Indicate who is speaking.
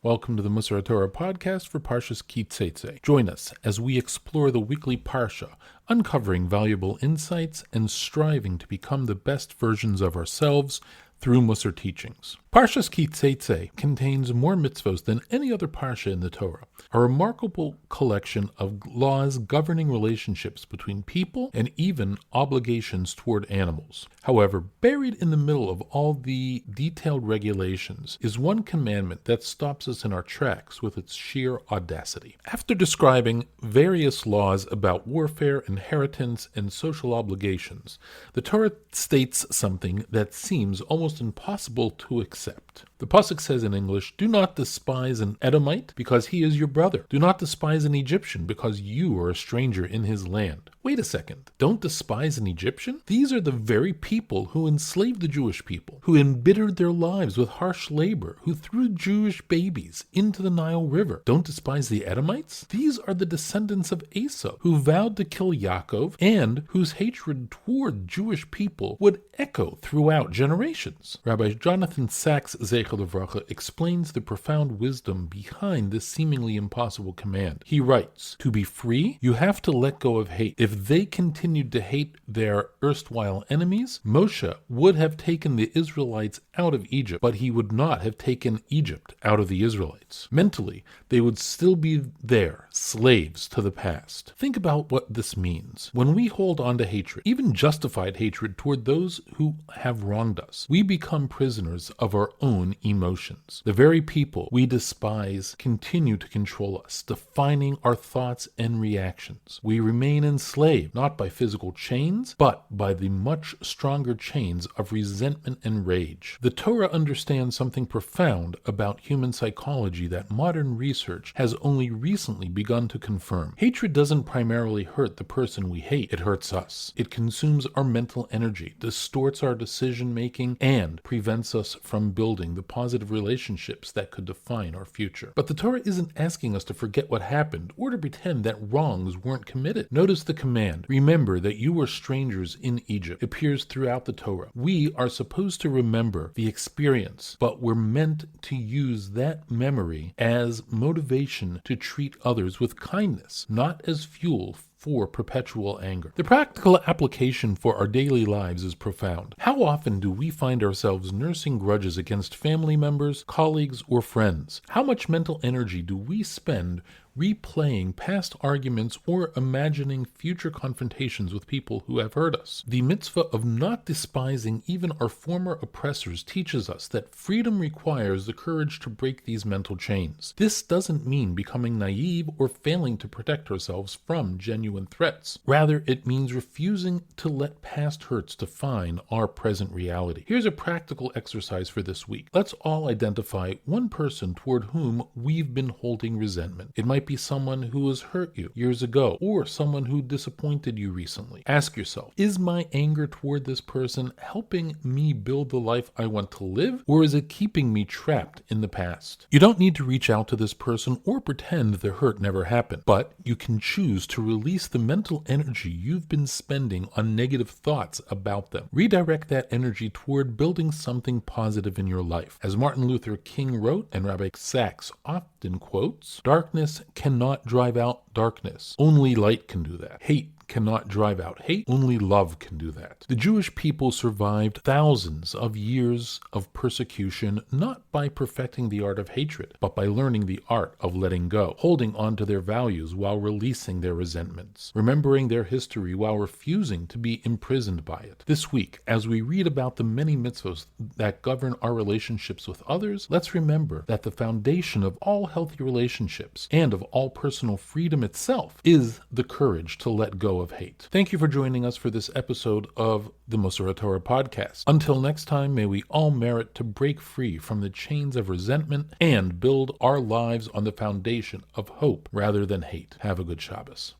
Speaker 1: Welcome to the Musar Torah podcast for Parshas Ki Teze. Join us as we explore the weekly Parsha, uncovering valuable insights and striving to become the best versions of ourselves through Musar teachings. Parshas Ki Teze contains more mitzvahs than any other parsha in the Torah, a remarkable collection of laws governing relationships between people and even obligations toward animals. However, buried in the middle of all the detailed regulations is one commandment that stops us in our tracks with its sheer audacity. After describing various laws about warfare, inheritance, and social obligations, the Torah states something that seems almost impossible to accept. The pasuk says in English, "Do not despise an Edomite because he is your brother. Do not despise an Egyptian because you are a stranger in his land." Wait a second. Don't despise an Egyptian? These are the very people who enslaved the Jewish people, who embittered their lives with harsh labor, who threw Jewish babies into the Nile River. Don't despise the Edomites? These are the descendants of Esau, who vowed to kill Yaakov and whose hatred toward Jewish people would echo throughout generations. Rabbi Jonathan Sacks explains the profound wisdom behind this seemingly impossible command. He writes, "To be free, you have to let go of hate. If they continued to hate their erstwhile enemies, Moshe would have taken the Israelites out of Egypt, but he would not have taken Egypt out of the Israelites. Mentally, they would still be there, slaves to the past." Think about what this means. When we hold on to hatred, even justified hatred toward those who have wronged us, we become prisoners of our own emotions. The very people we despise continue to control us, defining our thoughts and reactions. We remain enslaved, not by physical chains, but by the much stronger chains of resentment and rage. The Torah understands something profound about human psychology that modern research has only recently begun to confirm. Hatred doesn't primarily hurt the person we hate, it hurts us. It consumes our mental energy, distorts our decision-making, and prevents us from building the positive relationships that could define our future. But the Torah isn't asking us to forget what happened or to pretend that wrongs weren't committed. Notice the command, "Remember that you were strangers in Egypt," appears throughout the Torah. We are supposed to remember the experience, but we're meant to use that memory as motivation to treat others with kindness, not as fuel for perpetual anger. The practical application for our daily lives is profound. How often do we find ourselves nursing grudges against family members, colleagues, or friends? How much mental energy do we spend replaying past arguments or imagining future confrontations with people who have hurt us? The mitzvah of not despising even our former oppressors teaches us that freedom requires the courage to break these mental chains. This doesn't mean becoming naive or failing to protect ourselves from genuine threats. Rather, it means refusing to let past hurts define our present reality. Here's a practical exercise for this week. Let's all identify one person toward whom we've been holding resentment. It might be someone who has hurt you years ago, or someone who disappointed you recently. Ask yourself, is my anger toward this person helping me build the life I want to live, or is it keeping me trapped in the past? You don't need to reach out to this person or pretend the hurt never happened, but you can choose to release the mental energy you've been spending on negative thoughts about them. Redirect that energy toward building something positive in your life. As Martin Luther King wrote, and Rabbi Sacks often quotes, "Darkness cannot drive out darkness. Only light can do that. Hate cannot drive out hate. Only love can do that." The Jewish people survived thousands of years of persecution not by perfecting the art of hatred, but by learning the art of letting go, holding on to their values while releasing their resentments, remembering their history while refusing to be imprisoned by it. This week, as we read about the many mitzvahs that govern our relationships with others, let's remember that the foundation of all healthy relationships and of all personal freedom itself is the courage to let go of hate. Thank you for joining us for this episode of the Musar Torah podcast. Until next time, may we all merit to break free from the chains of resentment and build our lives on the foundation of hope rather than hate. Have a good Shabbos.